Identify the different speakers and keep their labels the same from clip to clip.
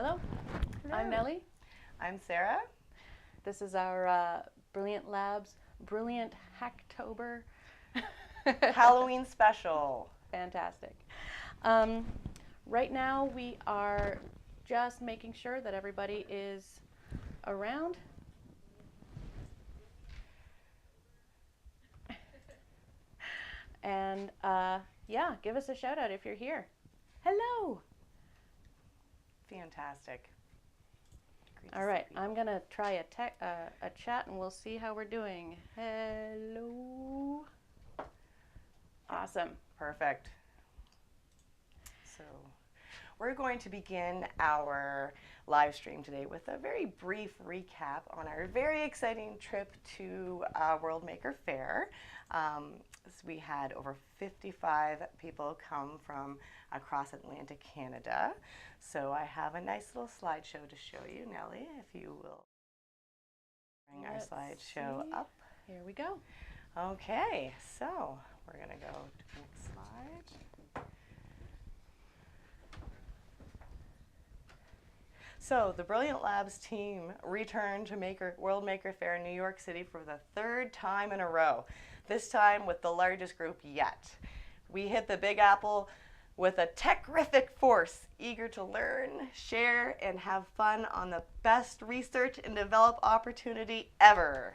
Speaker 1: Hello.
Speaker 2: Hello.
Speaker 1: I'm Nellie.
Speaker 2: I'm Sarah.
Speaker 1: This is our Brilliant Labs Brilliant Hacktober
Speaker 2: Halloween special.
Speaker 1: Fantastic. Right now we are just making sure that everybody is around. And yeah, give us a shout out if you're here. Hello.
Speaker 2: Fantastic.
Speaker 1: All right, I'm going to try a chat and we'll see how we're doing. Hello. Awesome.
Speaker 2: Perfect. So we're going to begin our live stream today with a very brief recap on our very exciting trip to World Maker Faire. We had over 55 people come from across Atlantic Canada. So I have a nice little slideshow to show you, Nellie, if you will bring our slideshow up.
Speaker 1: Here we go.
Speaker 2: Okay, so we're going to go to the next slide. So the Brilliant Labs team returned to World Maker Faire in New York City for the third time in a row, this time with the largest group yet. We hit the Big Apple with a techrific force, eager to learn, share, and have fun on the best research and develop opportunity ever.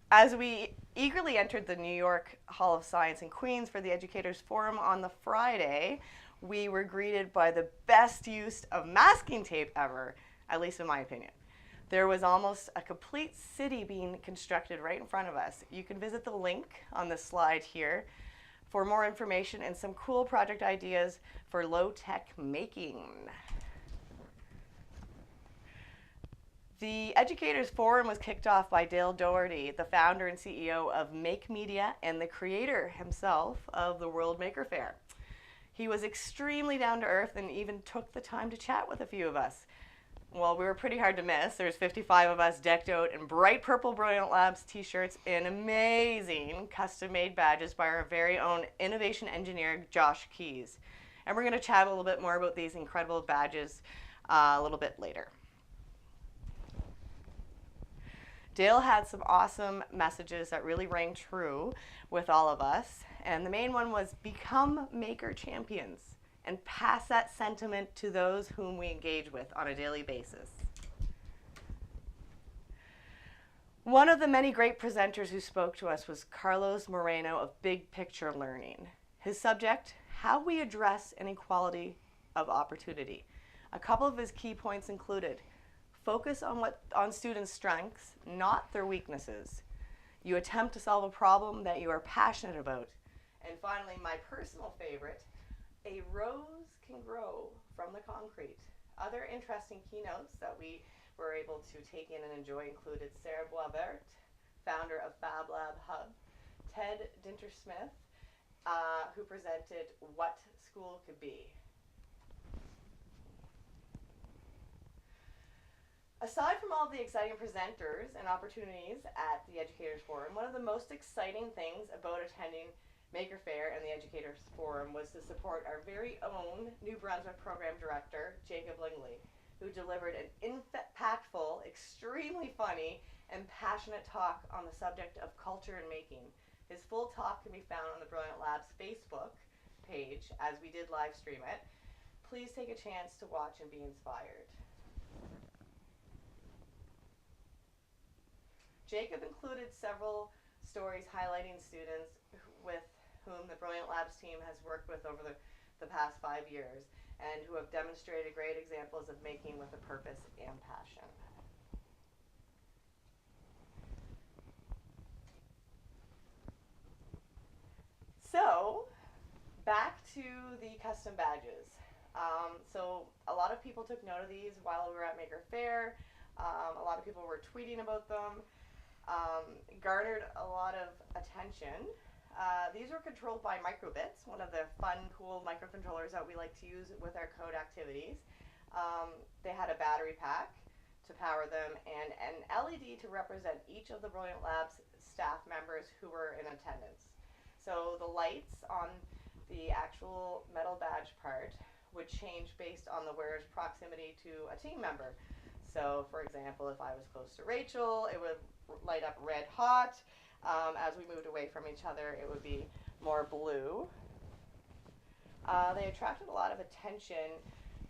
Speaker 2: As we eagerly entered the New York Hall of Science in Queens for the Educators Forum on the Friday, we were greeted by the best use of masking tape ever, at least in my opinion. There was almost a complete city being constructed right in front of us. You can visit the link on the slide here for more information and some cool project ideas for low-tech making. The Educators Forum was kicked off by Dale Dougherty, the founder and CEO of Make Media and the creator himself of the World Maker Faire. He was extremely down to earth and even took the time to chat with a few of us. Well, we were pretty hard to miss. There's 55 of us decked out in bright purple Brilliant Labs t-shirts and amazing custom-made badges by our very own innovation engineer, Josh Keys. And we're going to chat a little bit more about these incredible badges a little bit later. Dale had some awesome messages that really rang true with all of us. And the main one was become maker champions and pass that sentiment to those whom we engage with on a daily basis. One of the many great presenters who spoke to us was Carlos Moreno of Big Picture Learning. His subject, how we address inequality of opportunity. A couple of his key points included, focus on students' strengths, not their weaknesses. You attempt to solve a problem that you are passionate about. And finally, my personal favorite, a rose can grow from the concrete. Other interesting keynotes that we were able to take in and enjoy included Sarah Boisvert, founder of Fab Lab Hub, Ted Dintersmith, who presented What School Could Be. Aside from all the exciting presenters and opportunities at the Educators Forum, one of the most exciting things about attending Maker Faire and the Educators Forum was to support our very own New Brunswick Program Director, Jacob Lingley, who delivered an impactful, extremely funny, and passionate talk on the subject of culture and making. His full talk can be found on the Brilliant Labs Facebook page as we did live stream it. Please take a chance to watch and be inspired. Jacob included several stories highlighting students with whom the Brilliant Labs team has worked with over the past 5 years and who have demonstrated great examples of making with a purpose and passion. So, back to the custom badges. So a lot of people took note of these while we were at Maker Faire. A lot of people were tweeting about them. Garnered a lot of attention. These were controlled by microbits, one of the fun, cool microcontrollers that we like to use with our code activities. They had a battery pack to power them and an LED to represent each of the Brilliant Labs staff members who were in attendance. So the lights on the actual metal badge part would change based on the wearer's proximity to a team member. So, for example, if I was close to Rachel, it would light up red hot. As we moved away from each other, it would be more blue. They attracted a lot of attention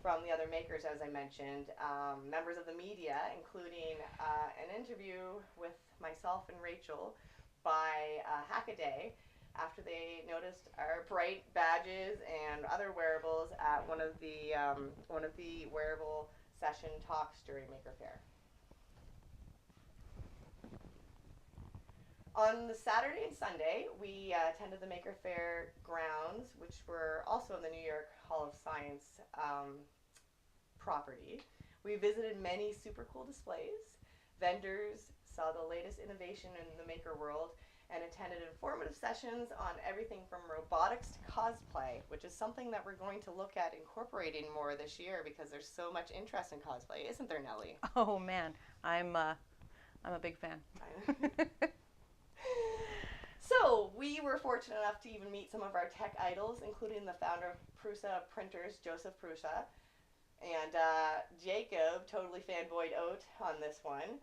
Speaker 2: from the other makers, as I mentioned, members of the media, including an interview with myself and Rachel by Hackaday after they noticed our bright badges and other wearables at one of the wearable session talks during Maker Faire. On the Saturday and Sunday, we attended the Maker Faire grounds, which were also in the New York Hall of Science property. We visited many super cool displays, vendors, saw the latest innovation in the maker world, and attended informative sessions on everything from robotics to cosplay, which is something that we're going to look at incorporating more this year because there's so much interest in cosplay, isn't there, Nellie?
Speaker 1: Oh man, I'm a big fan.
Speaker 2: So we were fortunate enough to even meet some of our tech idols, including the founder of Prusa Printers, Joseph Prusa, and Jacob totally fanboyed out on this one.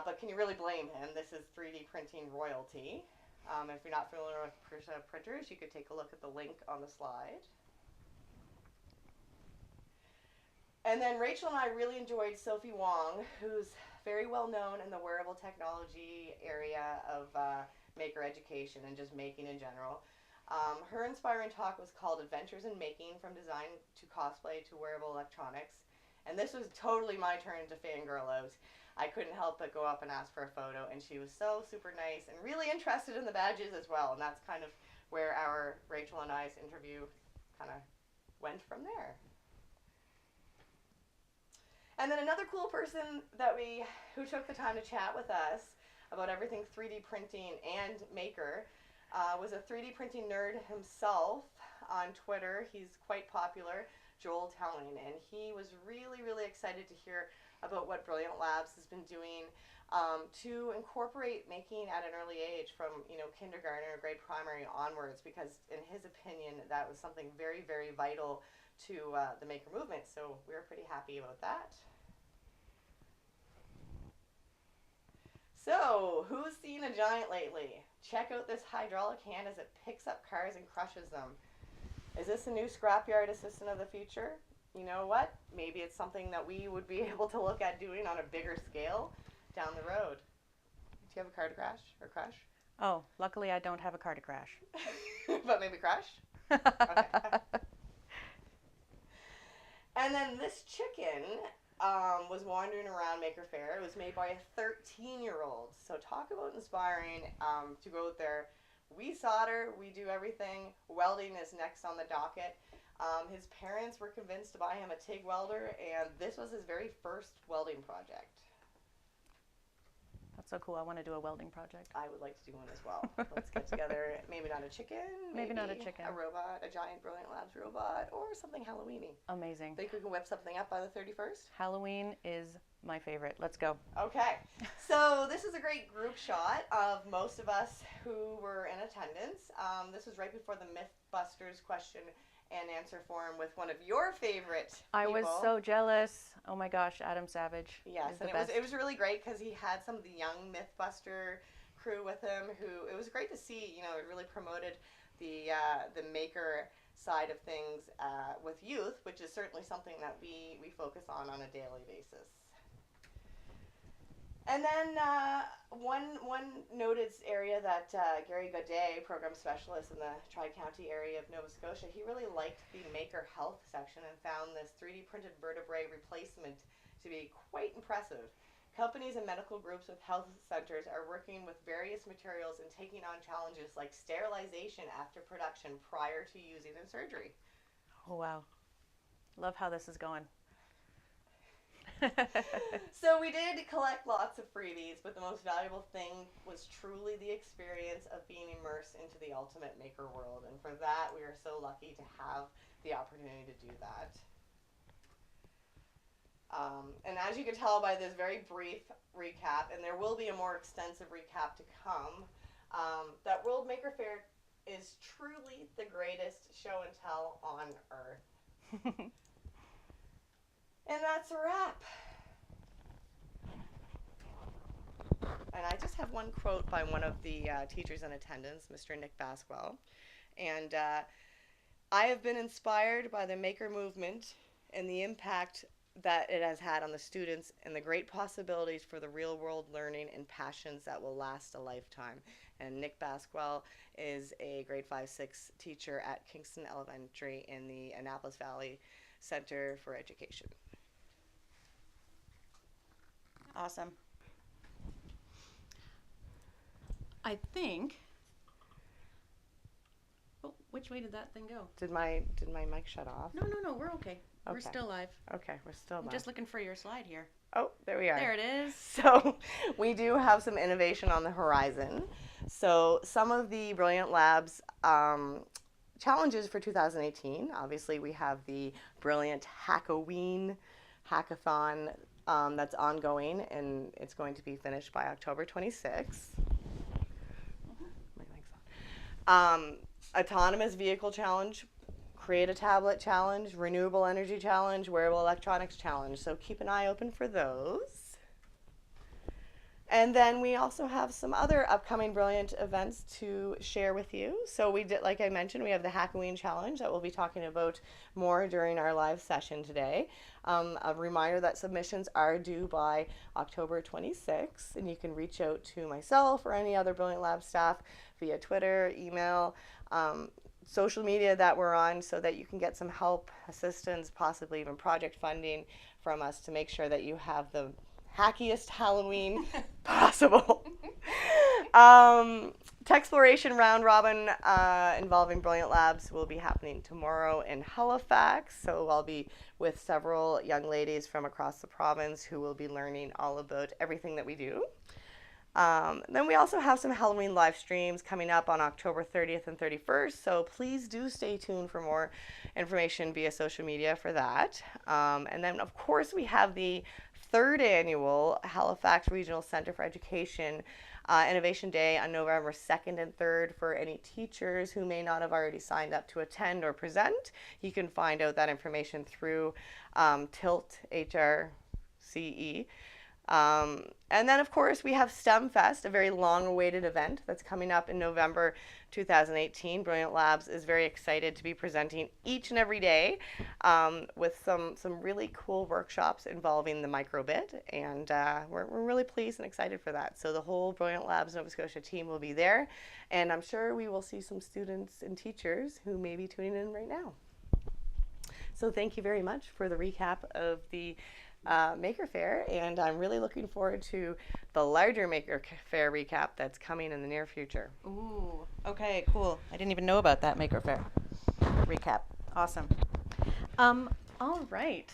Speaker 2: But can you really blame him? This is 3D printing royalty. If you're not familiar with Prusa Printers, you could take a look at the link on the slide. And then Rachel and I really enjoyed Sophie Wong, who's very well known in the wearable technology area of maker education and just making in general. Her inspiring talk was called Adventures in Making, from Design to Cosplay to Wearable Electronics. And this was totally my turn to fangirl out. I couldn't help but go up and ask for a photo, and she was so super nice and really interested in the badges as well. And that's kind of where our Rachel and I's interview kind of went from there. And then another cool person who took the time to chat with us about everything 3D printing and maker was a 3D printing nerd himself on Twitter. He's quite popular, Joel Telling, and he was really, really excited to hear about what Brilliant Labs has been doing to incorporate making at an early age from kindergarten or grade primary onwards, because in his opinion that was something very, very vital to the maker movement. So we were pretty happy about that. So, who's seen a giant lately? Check out this hydraulic hand as it picks up cars and crushes them. Is this a new scrapyard assistant of the future? You know what? Maybe it's something that we would be able to look at doing on a bigger scale down the road. Do you have a car to crash or crash?
Speaker 1: Oh, luckily I don't have a car to crash.
Speaker 2: But maybe crash? Okay. And then this chicken was wandering around Maker Faire. It was made by a 13-year-old. So talk about inspiring to go out there. We solder, we do everything. Welding is next on the docket. His parents were convinced to buy him a TIG welder, and this was his very first welding project.
Speaker 1: That's so cool. I want to do a welding project.
Speaker 2: I would like to do one as well. Let's get together. Maybe not a chicken.
Speaker 1: Maybe not a chicken.
Speaker 2: A robot, a giant Brilliant Labs robot, or something Halloween-y.
Speaker 1: Amazing.
Speaker 2: Think we can whip something up by the 31st?
Speaker 1: Halloween is my favorite. Let's go.
Speaker 2: Okay. So this is a great group shot of most of us who were in attendance. This was right before the Mythbusters question and answer forum with one of your favorite people.
Speaker 1: I was so jealous. Oh my gosh, Adam Savage.
Speaker 2: Yes, and it was really great because he had some of the young Mythbuster crew with him. It was great to see. It really promoted the maker side of things with youth, which is certainly something that we focus on a daily basis. And then one noted area that Gary Godet, program specialist in the Tri-County area of Nova Scotia, he really liked the Maker Health section and found this 3D printed vertebrae replacement to be quite impressive. Companies and medical groups with health centers are working with various materials and taking on challenges like sterilization after production prior to using in surgery.
Speaker 1: Oh, wow. Love how this is going.
Speaker 2: So we did collect lots of freebies, but the most valuable thing was truly the experience of being immersed into the ultimate maker world. And for that, we are so lucky to have the opportunity to do that. And as you can tell by this very brief recap, and there will be a more extensive recap to come, that World Maker Faire is truly the greatest show and tell on earth. And that's a wrap. And I just have one quote by one of the teachers in attendance, Mr. Nick Baswell. And I have been inspired by the Maker movement and the impact that it has had on the students and the great possibilities for the real world learning and passions that will last a lifetime. And Nick Baswell is a grade 5-6 teacher at Kingston Elementary in the Annapolis Valley Center for Education.
Speaker 1: Awesome. I think. Oh, which way did that thing go?
Speaker 2: Did my mic shut off?
Speaker 1: No, we're okay. We're
Speaker 2: Okay.
Speaker 1: still live.
Speaker 2: Okay, we're still
Speaker 1: I'm
Speaker 2: live.
Speaker 1: just looking for your slide here.
Speaker 2: Oh, there we are.
Speaker 1: There it is.
Speaker 2: So we do have some innovation on the horizon. So some of the Brilliant Labs challenges for 2018, obviously we have the Brilliant Hack-o-ween hackathon that's ongoing, and it's going to be finished by October 26th. My mic's on. Autonomous Vehicle Challenge, Create a Tablet Challenge, Renewable Energy Challenge, Wearable Electronics Challenge. So keep an eye open for those. And then we also have some other upcoming Brilliant events to share with you. So we did, like I mentioned, we have the Hack-o-ween Challenge that we'll be talking about more during our live session today. A reminder that submissions are due by October 26th, and you can reach out to myself or any other Brilliant Lab staff via Twitter, email, social media that we're on, so that you can get some help, assistance, possibly even project funding from us to make sure that you have the hackiest Halloween possible. Techsploration round robin involving Brilliant Labs will be happening tomorrow in Halifax. So I'll be with several young ladies from across the province who will be learning all about everything that we do. Then we also have some Halloween live streams coming up on October 30th and 31st. So please do stay tuned for more information via social media for that. And then of course we have the 3rd annual Halifax Regional Center for Education Innovation Day on November 2nd and 3rd for any teachers who may not have already signed up to attend or present. You can find out that information through TILT HRCE. And then, of course, we have STEM Fest, a very long-awaited event that's coming up in November 2018. Brilliant Labs is very excited to be presenting each and every day with some really cool workshops involving the microbit, and we're really pleased and excited for that. So the whole Brilliant Labs Nova Scotia team will be there, and I'm sure we will see some students and teachers who may be tuning in right now. So thank you very much for the recap of the Maker Faire, and I'm really looking forward to the larger Maker Faire recap that's coming in the near future.
Speaker 1: Ooh, okay, cool. I didn't even know about that Maker Faire recap. Awesome. All right.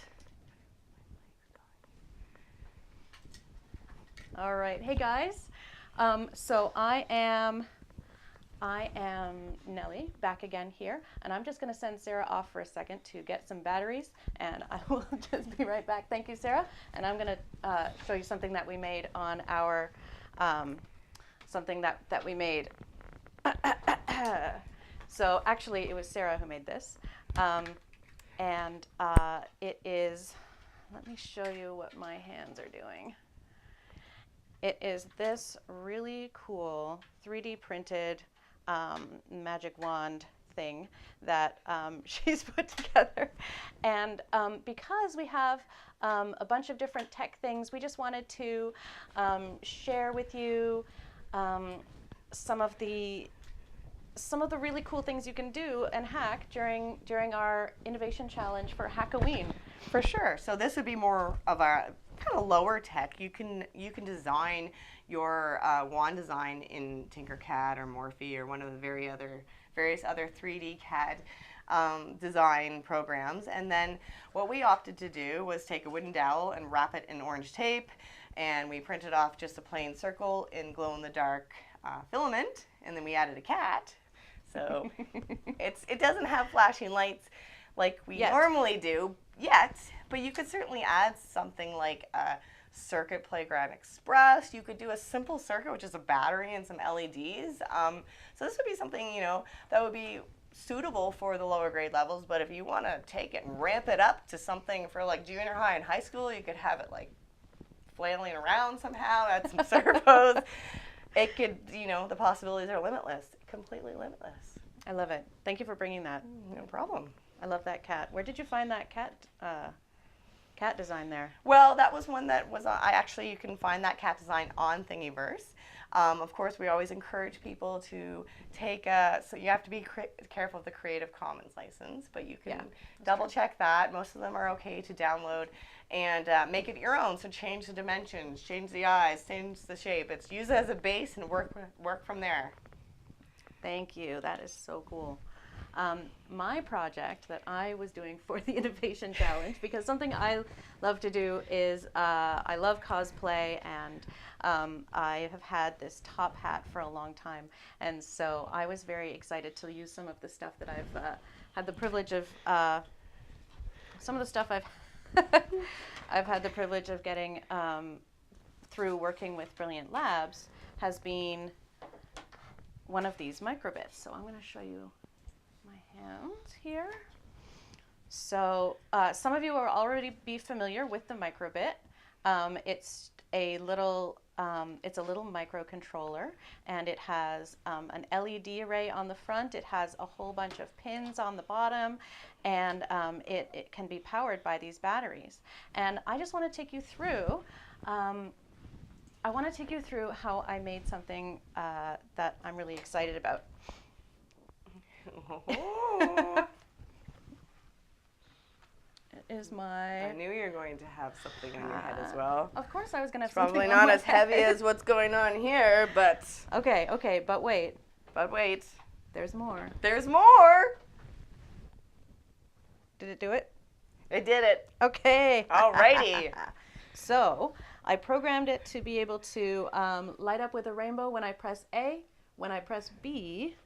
Speaker 1: All right. Hey guys. So I am Nellie, back again here, and I'm just going to send Sarah off for a second to get some batteries, and I will just be right back. Thank you, Sarah. And I'm going to show you something that we made on our, something that we made. So actually, it was Sarah who made this, and it is, let me show you what my hands are doing. It is this really cool 3D printed magic wand thing that she's put together, and because we have a bunch of different tech things, we just wanted to share with you some of the really cool things you can do and hack during our innovation challenge for Hack-o-ween.
Speaker 2: For sure. So this would be more of a kind of lower tech. You can design your wand design in Tinkercad or Morphe or one of the various other 3D CAD design programs. And then what we opted to do was take a wooden dowel and wrap it in orange tape, and we printed off just a plain circle in glow-in-the-dark filament, and then we added a cat. So it doesn't have flashing lights like we normally do, yet, but you could certainly add something like a Circuit Playground Express. You could do a simple circuit, which is a battery and some LEDs. So this would be something, that would be suitable for the lower grade levels, but if you want to take it and ramp it up to something for like junior high and high school, you could have it like flailing around somehow, add some servos. It could, the possibilities are limitless, completely limitless.
Speaker 1: I love it. Thank you for bringing that.
Speaker 2: No problem.
Speaker 1: I love that cat. Where did you find that cat design there?
Speaker 2: Well, that was one that was, you can find that cat design on Thingiverse. Of course, we always encourage people to take so you have to be careful of the Creative Commons license, but you can double check that. Most of them are okay to download and make it your own. So change the dimensions, change the eyes, change the shape. It's use it as a base and work from there.
Speaker 1: Thank you. That is so cool. My project that I was doing for the Innovation Challenge, because something I love to do is I love cosplay, and I have had this top hat for a long time, and so I was very excited to use some of the stuff that I've had the privilege of, some of the stuff I've had the privilege of getting through working with Brilliant Labs has been one of these microbits. So I'm going to show you my hands here. So some of you will already be familiar with the microbit. It's a little microcontroller, and it has an LED array on the front. It has a whole bunch of pins on the bottom, and it can be powered by these batteries. And I just want to take you through. I want to take you through how I made something that I'm really excited about. Is my...
Speaker 2: I knew you were going to have something in your head as well.
Speaker 1: Of course I was going to have
Speaker 2: something
Speaker 1: something
Speaker 2: probably not as heavy as what's going on here, but...
Speaker 1: Okay, but wait.
Speaker 2: There's more.
Speaker 1: Did it do it?
Speaker 2: It did it.
Speaker 1: Okay.
Speaker 2: Alrighty.
Speaker 1: So, I programmed it to be able to light up with a rainbow when I press A. When I press B,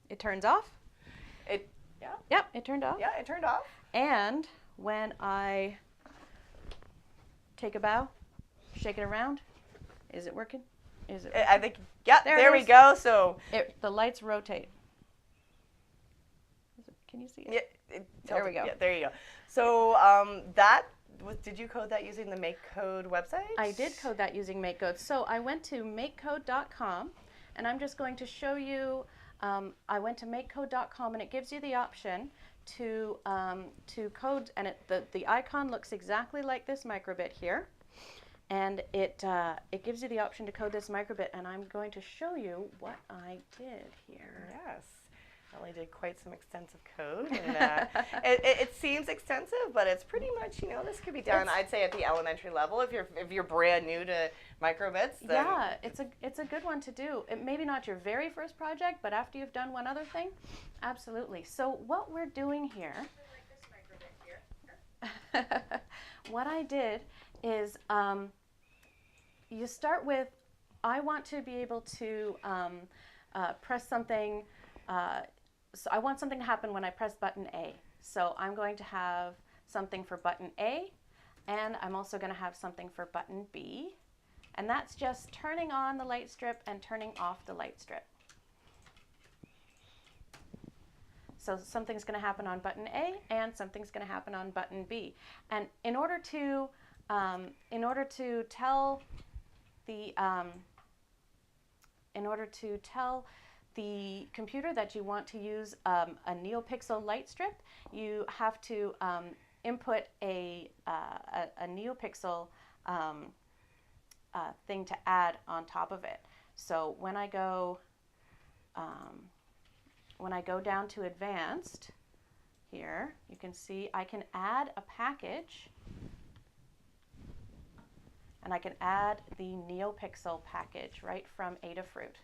Speaker 1: it turns off. Yep, it turned off.
Speaker 2: Yeah, it turned off.
Speaker 1: And when I take a bow, shake it around, is it working? Is it?
Speaker 2: I think, there we go. So
Speaker 1: the lights rotate. Can you see it?
Speaker 2: Yeah,
Speaker 1: there we go.
Speaker 2: Yeah, there you go. So did you code that using the MakeCode website?
Speaker 1: I did code that using MakeCode. So I went to makecode.com, and I'm just going to show you. I went to makecode.com, and it gives you the option to code, and the icon looks exactly like this microbit here, and it gives you the option to code this microbit, and I'm going to show you what I did here.
Speaker 2: Yes, Ellie did quite some extensive code, and it seems extensive, but it's pretty much, this could be done, I'd say, at the elementary level if you're brand new to microbits. Then
Speaker 1: yeah, it's a good one to do. It maybe not your very first project, but after you've done one other thing, absolutely. So what we're doing here, what I did is you start with, I want to be able to press something. So I want something to happen when I press button A. So I'm going to have something for button A, and I'm also going to have something for button B. And that's just turning on the light strip and turning off the light strip. So something's going to happen on button A, and something's going to happen on button B. And in order to tell the computer that you want to use a NeoPixel light strip, you have to input a NeoPixel thing to add on top of it. So when I go down to advanced here, you can see I can add a package, and I can add the NeoPixel package right from Adafruit.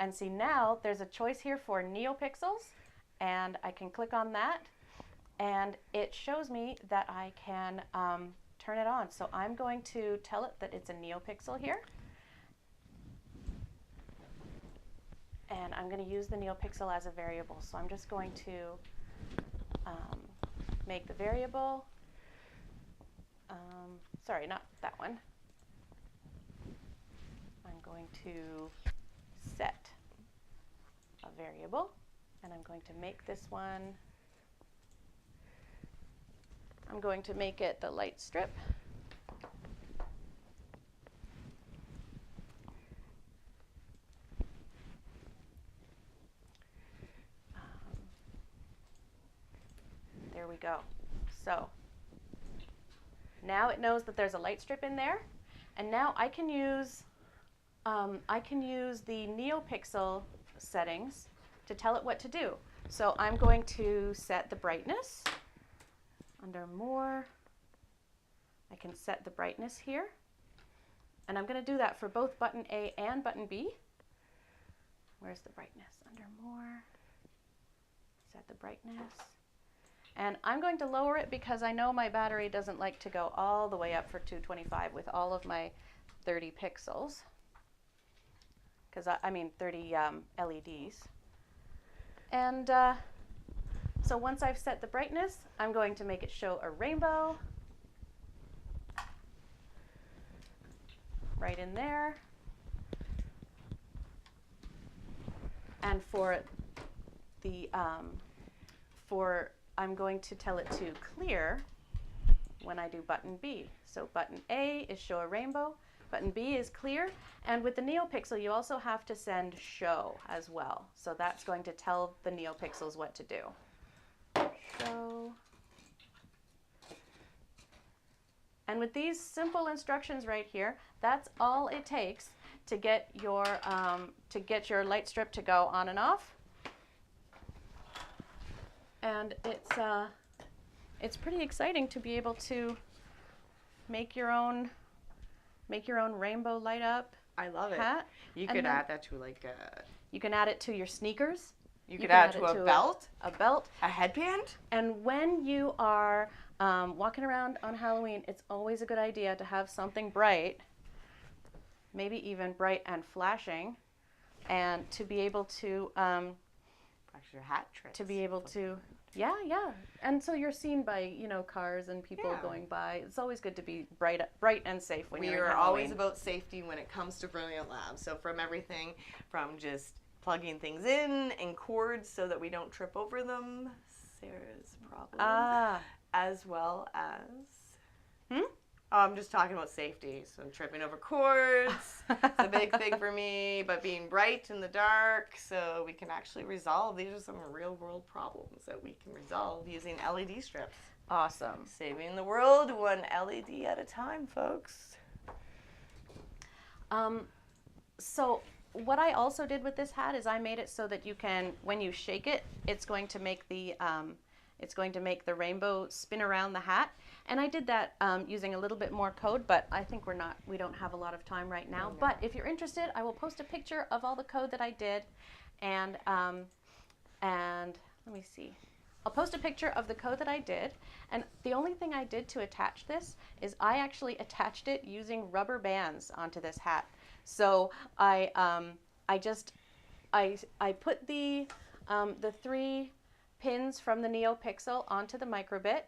Speaker 1: And see, now there's a choice here for NeoPixels, and I can click on that, and it shows me that I can turn it on. So I'm going to tell it that it's a NeoPixel here. And I'm going to use the NeoPixel as a variable. So I'm just going to make the variable. Sorry, not that one. I'm going to set a variable, and I'm going to make this one, I'm going to make it the light strip. There we go. So now it knows that there's a light strip in there, and now I can use the NeoPixel settings to tell it what to do. So I'm going to set the brightness under More. I can set the brightness here, and I'm going to do that for both button A and button B. Where's the brightness? Under More, set the brightness. And I'm going to lower it because I know my battery doesn't like to go all the way up for 225 with all of my 30 pixels. Because I mean 30 LEDs. And so once I've set the brightness, I'm going to make it show a rainbow right in there. And for the I'm going to tell it to clear when I do button B. So button A is show a rainbow, button B is clear, and with the NeoPixel you also have to send show as well. So that's going to tell the NeoPixels what to do. Show. And with these simple instructions right here, that's all it takes to get your light strip to go on and off. And it's pretty exciting to be able to make your own rainbow light up.
Speaker 2: I love
Speaker 1: hat.
Speaker 2: it. You could add that to like a.
Speaker 1: You can add it to your sneakers.
Speaker 2: You could add to a belt.
Speaker 1: A belt.
Speaker 2: A headband.
Speaker 1: And when you are walking around on Halloween, it's always a good idea to have something bright, maybe even bright and flashing, and to be able to.
Speaker 2: Your hat tricks.
Speaker 1: To be able to, yeah. And so you're seen by, cars and people going by. It's always good to be bright and safe when you're in Halloween.
Speaker 2: We are always about safety when it comes to Brilliant Labs. So from everything from just plugging things in and cords so that we don't trip over them, Sarah's problem, as well as... I'm just talking about safety. So I'm tripping over cords. It's a big thing for me, but being bright in the dark so we can actually resolve. These are some real world problems that we can resolve using LED strips.
Speaker 1: Awesome.
Speaker 2: Saving the world one LED at a time, folks.
Speaker 1: So what I also did with this hat is I made it so that you can, when you shake it, it's going to make the rainbow spin around the hat. And I did that using a little bit more code, but I think we don't have a lot of time right now. No. But if you're interested, I will post a picture of all the code that I did, and let me see. I'll post a picture of the code that I did, and the only thing I did to attach this is I actually attached it using rubber bands onto this hat. So I put the 3 pins from the NeoPixel onto the microbit.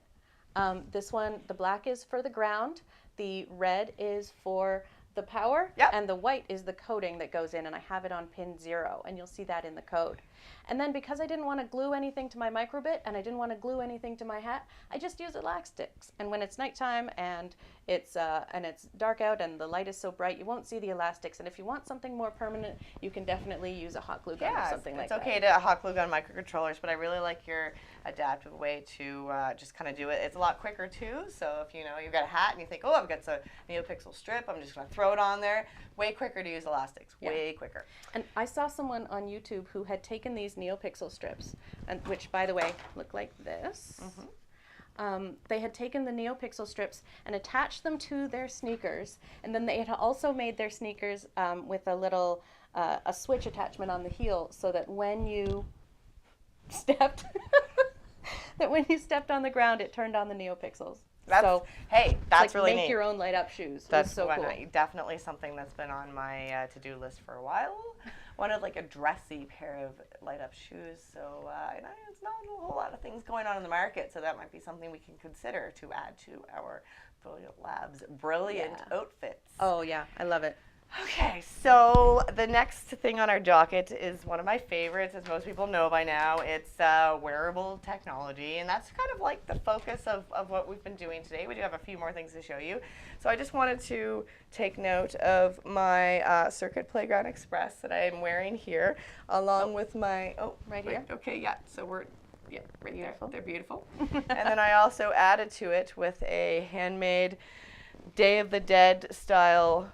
Speaker 1: This one, the black is for the ground, the red is for the power, and the white is the coding that goes in, and I have it on pin 0, and you'll see that in the code. And then because I didn't want to glue anything to my microbit and I didn't want to glue anything to my hat, I just use elastics. And when it's nighttime and it's dark out and the light is so bright, you won't see the elastics. And if you want something more permanent, you can definitely use a hot glue gun or something like that.
Speaker 2: It's okay to hot glue gun microcontrollers, but I really like your adaptive way to just kind of do it. It's a lot quicker too. So if you've got a hat and you think, oh, I've got a NeoPixel strip, I'm just going to throw it on there. Way quicker to use elastics. Way quicker.
Speaker 1: And I saw someone on YouTube who had taken these NeoPixel strips, which, by the way, look like this. They had taken the NeoPixel strips and attached them to their sneakers, and then they had also made their sneakers with a little a switch attachment on the heel, so that when you stepped on the ground, it turned on the NeoPixels.
Speaker 2: Hey, that's
Speaker 1: like
Speaker 2: really
Speaker 1: make
Speaker 2: neat.
Speaker 1: your own light up shoes.
Speaker 2: That's
Speaker 1: It's so cool.
Speaker 2: Definitely something that's been on my to-do list for a while. Wanted like a dressy pair of light-up shoes. So it's not a whole lot of things going on in the market. So that might be something we can consider to add to our Brilliant Labs brilliant outfits.
Speaker 1: Oh yeah, I love it.
Speaker 2: Okay, so the next thing on our docket is one of my favorites, as most people know by now. It's wearable technology, and that's kind of like the focus of what we've been doing today. We do have a few more things to show you. So I just wanted to take note of my Circuit Playground Express that I am wearing here, along with my,
Speaker 1: right here?
Speaker 2: Okay, yeah, so right
Speaker 1: Beautiful.
Speaker 2: there. They're beautiful. And then I also added to it with a handmade Day of the Dead style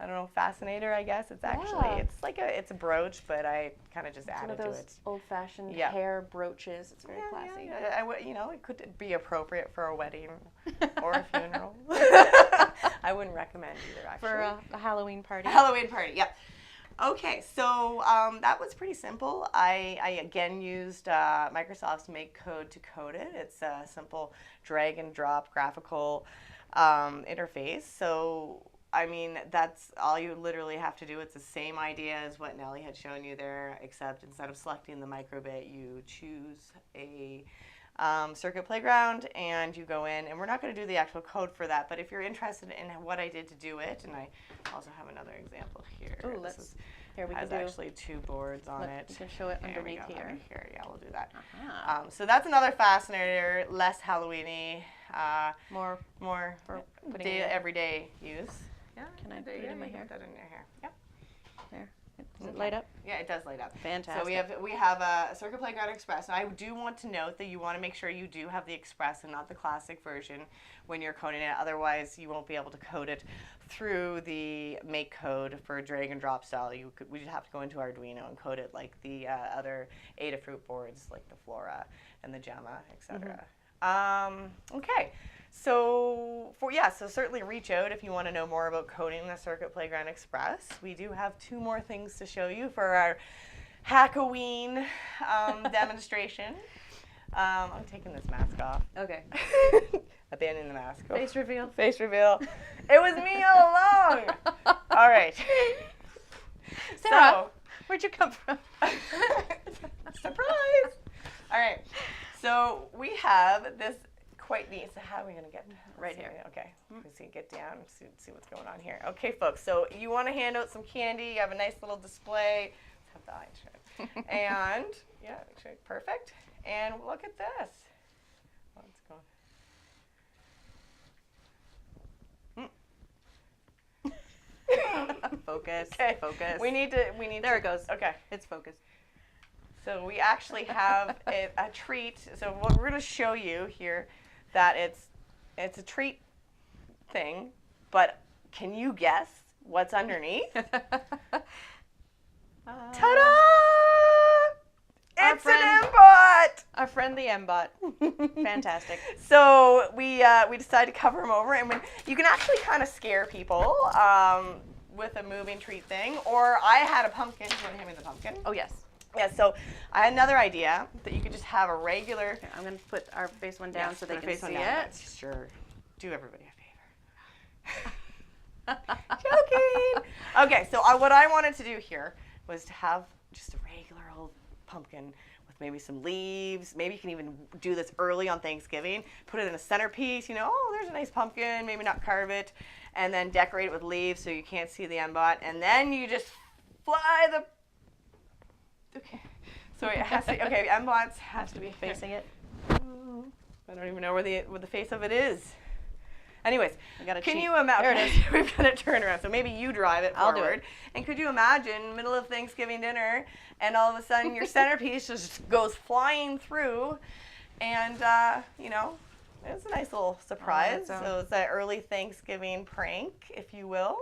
Speaker 2: I don't know, fascinator, I guess. It's actually, it's a brooch, but I kind of just added to it.
Speaker 1: One of those old-fashioned hair brooches. It's very classy.
Speaker 2: It could be appropriate for a wedding or a funeral. I wouldn't recommend either, actually.
Speaker 1: For a Halloween party.
Speaker 2: A Halloween party, yep. Okay, so that was pretty simple. I again used Microsoft's Make Code to code it. It's a simple drag and drop graphical interface. So I mean, that's all you literally have to do. It's the same idea as what Nellie had shown you there, except instead of selecting the microbit, you choose a Circuit Playground and you go in. And we're not going to do the actual code for that, but if you're interested in what I did to do it, and I also have another example here.
Speaker 1: Ooh, here we
Speaker 2: has
Speaker 1: can do
Speaker 2: actually 2 boards on it.
Speaker 1: You can show it underneath here.
Speaker 2: Yeah, we'll do that. So that's another fascinator, less Halloween-y, more
Speaker 1: for
Speaker 2: everyday use. Yeah.
Speaker 1: Can I put it in my hair?
Speaker 2: Put that in your hair. Yeah.
Speaker 1: There. Does it light up?
Speaker 2: Yeah, it does light up.
Speaker 1: Fantastic.
Speaker 2: So we have a Circuit Playground Express. And I do want to note that you want to make sure you do have the Express and not the classic version when you're coding it. Otherwise, you won't be able to code it through the Make code for drag and drop style. We just have to go into Arduino and code it like the other Adafruit boards, like the Flora and the Gemma, etc. Okay. So certainly reach out if you want to know more about coding the Circuit Playground Express. We do have 2 more things to show you for our hack-o-ween demonstration. I'm taking this mask off.
Speaker 1: Okay.
Speaker 2: Abandoning the mask.
Speaker 1: Face reveal.
Speaker 2: Face reveal. It was me all along. All right.
Speaker 1: Sarah, where'd you come from?
Speaker 2: Surprise. All right. So we have this quite neat. So how are we going to get
Speaker 1: right here?
Speaker 2: Okay. Let's see, get down and see what's going on here. Okay, folks. So you want to hand out some candy. You have a nice little display. Let's have the eye check. And perfect. And look at this. Let's go.
Speaker 1: Focus.
Speaker 2: Okay.
Speaker 1: Focus.
Speaker 2: We need to.
Speaker 1: There it goes.
Speaker 2: Okay.
Speaker 1: It's focused.
Speaker 2: So we actually have a treat. So what we're going to show you here, that it's a treat thing, but can you guess what's underneath? Ta-da! It's an M-bot!
Speaker 1: Our friend the M-bot. Fantastic.
Speaker 2: So we decided to cover him over, and you can actually kind of scare people with a moving treat thing. Or I had a pumpkin. Do you want to hand me the pumpkin?
Speaker 1: Oh, yes.
Speaker 2: Yeah, so I had another idea that you could just have a regular...
Speaker 1: Here, I'm going to put our face one down so they can see
Speaker 2: it.
Speaker 1: it.
Speaker 2: Sure. Do everybody a favor. Joking! Okay, so what I wanted to do here was to have just a regular old pumpkin with maybe some leaves. Maybe you can even do this early on Thanksgiving. Put it in a centerpiece, there's a nice pumpkin, maybe not carve it, and then decorate it with leaves so you can't see the M-bot. And then you just fly the... Okay. So it has to. Okay, M-bots have to be
Speaker 1: facing it.
Speaker 2: I don't even know where the face of it is. Anyways, can you imagine?
Speaker 1: There it is.
Speaker 2: We've got to turn around. So maybe you drive it forward.
Speaker 1: I'll do it.
Speaker 2: And could you imagine middle of Thanksgiving dinner, and all of a sudden your centerpiece just goes flying through, and it's a nice little surprise. So it's an early Thanksgiving prank, if you will.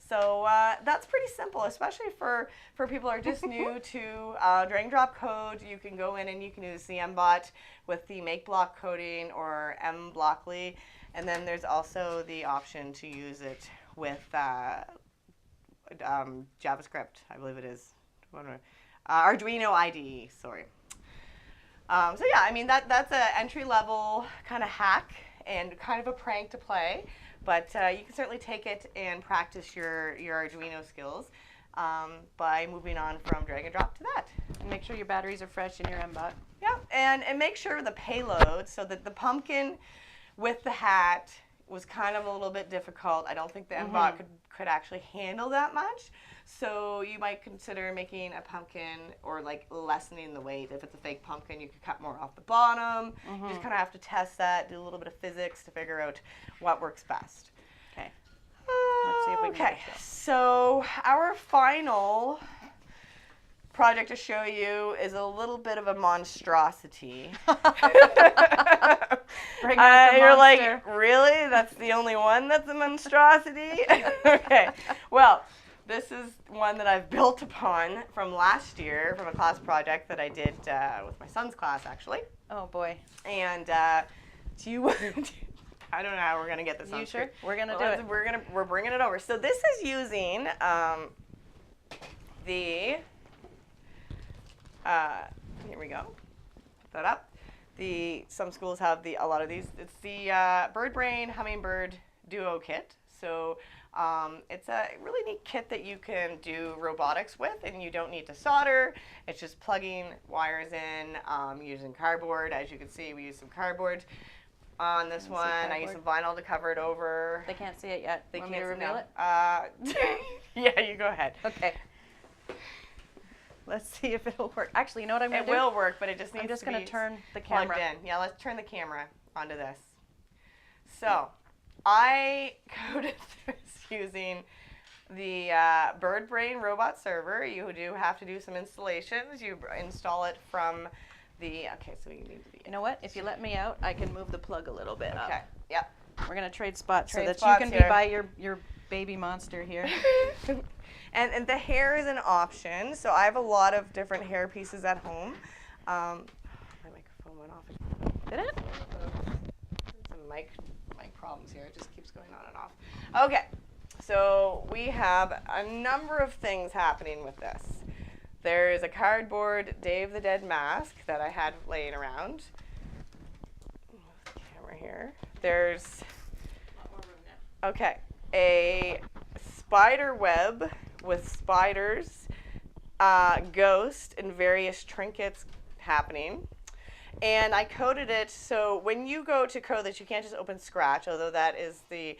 Speaker 2: So that's pretty simple, especially for people who are just new to drag and drop code. You can go in and you can use the M-bot with the make block coding or M-blockly. And then there's also the option to use it with JavaScript, I believe it is. Arduino IDE, sorry. So yeah, I mean that's an entry-level kind of hack and kind of a prank to play, but you can certainly take it and practice your Arduino skills by moving on from drag and drop to that.
Speaker 1: And make sure your batteries are fresh in your MBOT.
Speaker 2: Yeah, and make sure the payload, so that the pumpkin with the hat was kind of a little bit difficult. I don't think the MBOT could actually handle that much. So you might consider making a pumpkin or like lessening the weight. If it's a fake pumpkin, you could cut more off the bottom. You just kind of have to test that, do a little bit of physics to figure out what works best.
Speaker 1: Okay. Let's see if we can
Speaker 2: Okay, so our final project to show you is a little bit of a monstrosity.
Speaker 1: Bring out the
Speaker 2: you're
Speaker 1: monster.
Speaker 2: like, really? That's the only one that's a monstrosity? Okay. Well, this is one that I've built upon from last year, from a class project that I did with my son's class, actually.
Speaker 1: Oh boy.
Speaker 2: And do you? I don't know how we're gonna get this on
Speaker 1: You
Speaker 2: screen.
Speaker 1: sure? We're gonna do it.
Speaker 2: We're bringing it over. So this is using the. Here we go. Put that up. Some schools have a lot of these. It's the Bird Brain Hummingbird Duo Kit. So it's a really neat kit that you can do robotics with, and you don't need to solder. It's just plugging wires in using cardboard. As you can see, we use some cardboard on this one. I use some vinyl to cover it over.
Speaker 1: They can't see it yet.
Speaker 2: They
Speaker 1: Want
Speaker 2: can't
Speaker 1: me to reveal
Speaker 2: it? Yeah, you go ahead.
Speaker 1: Okay. Let's see if it'll work. Actually, you know what I'm going to
Speaker 2: It
Speaker 1: do?
Speaker 2: will work, but it just needs
Speaker 1: I'm just
Speaker 2: to
Speaker 1: going
Speaker 2: be
Speaker 1: to turn the
Speaker 2: plugged
Speaker 1: camera.
Speaker 2: in. Yeah, let's turn the camera onto this. So, I coded this using the Bird Brain robot server. You do have to do some installations. You install it from the, okay, so you need to be.
Speaker 1: You know what? If you let me out, I can move the plug a little bit up.
Speaker 2: Okay, yep.
Speaker 1: We're going to trade spots
Speaker 2: Trade
Speaker 1: so that
Speaker 2: spots
Speaker 1: you can
Speaker 2: here.
Speaker 1: be by your baby monster here.
Speaker 2: And the hair is an option. So I have a lot of different hair pieces at home. My microphone went off.
Speaker 1: Did it?
Speaker 2: Some mic problems here. It just keeps going on and off. Okay, so we have a number of things happening with this. There is a cardboard Day of the Dead mask that I had laying around. Move the camera here. There's a spider web with spiders, ghost, and various trinkets happening. And I coded it so when you go to code this, you can't just open Scratch, although that is the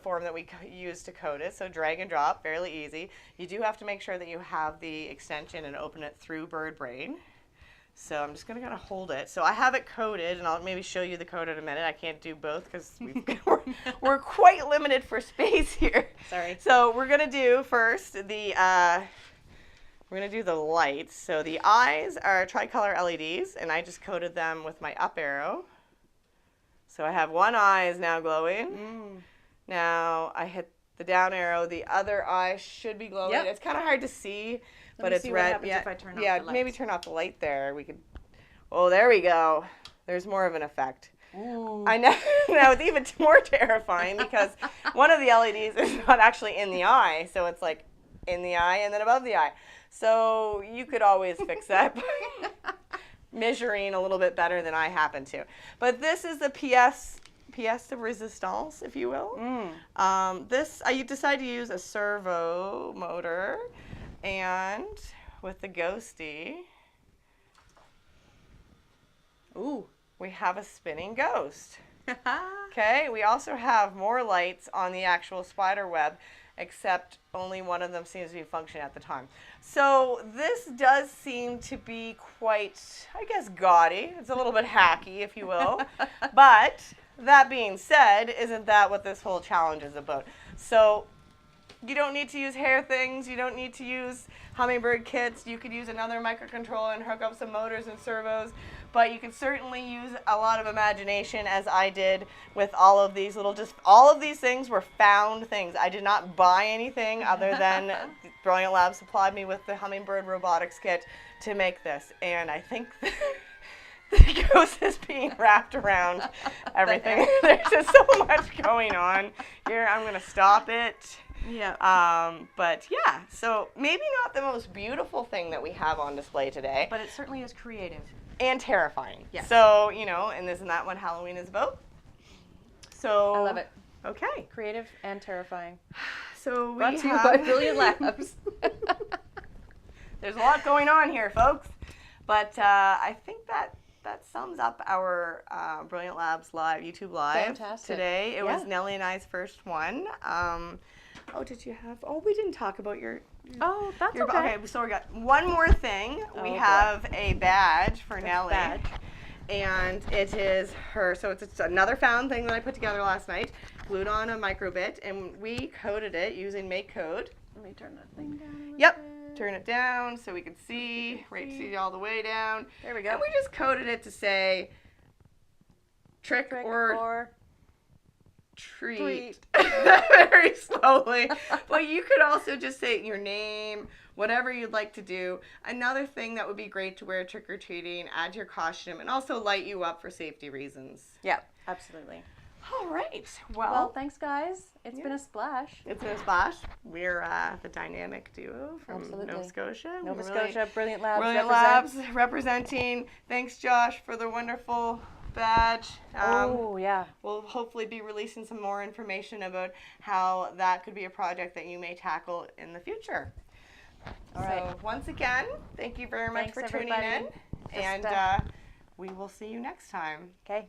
Speaker 2: form that we use to code it. So drag and drop, fairly easy. You do have to make sure that you have the extension and open it through Bird Brain. So I'm just going to kind of hold it. So I have it coded, and I'll maybe show you the code in a minute. I can't do both because we're quite limited for space here.
Speaker 1: Sorry.
Speaker 2: So we're going to do first the lights. So the eyes are tricolor LEDs, and I just coded them with my up arrow. So I have one eye is now glowing. Now I hit the down arrow. The other eye should be glowing.
Speaker 1: Yep.
Speaker 2: It's kind of hard to see. But
Speaker 1: me
Speaker 2: it's
Speaker 1: see
Speaker 2: red.
Speaker 1: what happens
Speaker 2: Yeah,
Speaker 1: if I turn off
Speaker 2: yeah.
Speaker 1: the lights.
Speaker 2: Maybe turn off the light there. We could. Oh, there we go. There's more of an effect.
Speaker 1: Ooh.
Speaker 2: I know. Now it's even more terrifying because one of the LEDs is not actually in the eye, so it's like in the eye and then above the eye. So you could always fix that by measuring a little bit better than I happen to. But this is the pièce de résistance, if you will. I decided to use a servo motor. And with the ghosty, we have a spinning ghost. Okay, we also have more lights on the actual spider web, except only one of them seems to be functioning at the time. So this does seem to be quite, I guess, gaudy. It's a little bit hacky, if you will. But that being said, isn't that what this whole challenge is about? So you don't need to use hair things. You don't need to use hummingbird kits. You could use another microcontroller and hook up some motors and servos. But you can certainly use a lot of imagination, as I did with all of these all of these things were found things. I did not buy anything other than Brilliant Labs supplied me with the hummingbird robotics kit to make this. And I think the ghost is being wrapped around everything. There's just so much going on here. I'm going to stop it.
Speaker 1: Yeah.
Speaker 2: But yeah, so maybe not the most beautiful thing that we have on display today,
Speaker 1: But it certainly is creative.
Speaker 2: and terrifying.
Speaker 1: Yes.
Speaker 2: So, and isn't that what Halloween is about? So
Speaker 1: I love it.
Speaker 2: Okay.
Speaker 1: Creative and terrifying.
Speaker 2: So we
Speaker 1: Brought to you by Brilliant Labs.
Speaker 2: There's a lot going on here, folks. But I think that sums up our Brilliant Labs live, YouTube Live.
Speaker 1: Fantastic.
Speaker 2: Today. It was Nellie and I's first one. We didn't talk about your...
Speaker 1: Oh, that's okay.
Speaker 2: Okay, so we got one more thing. We have a badge for Nellie.
Speaker 1: Badge.
Speaker 2: And it is her, so it's another found thing that I put together last night, glued on a microbit, and we coded it using Make Code.
Speaker 1: Let me turn that thing down.
Speaker 2: Yep, turn it down so we can see, see all the way down.
Speaker 1: There we go.
Speaker 2: And we just coded it to say trick or treat. Very slowly. But you could also just say your name, whatever you'd like to do. Another thing that would be great to wear trick-or-treating, add to your costume, and also light you up for safety reasons.
Speaker 1: Yeah, absolutely.
Speaker 2: All right.
Speaker 1: Well, thanks, guys. It's been a splash.
Speaker 2: It's been a splash. We're the dynamic duo from Nova Scotia.
Speaker 1: Nova Scotia, Brilliant Labs.
Speaker 2: Brilliant Labs representing. Thanks, Josh, for the wonderful badge. We'll hopefully be releasing some more information about how that could be a project that you may tackle in the future.
Speaker 1: All right.
Speaker 2: So once again, thank you very much for tuning in, and we will see you next time.
Speaker 1: Okay.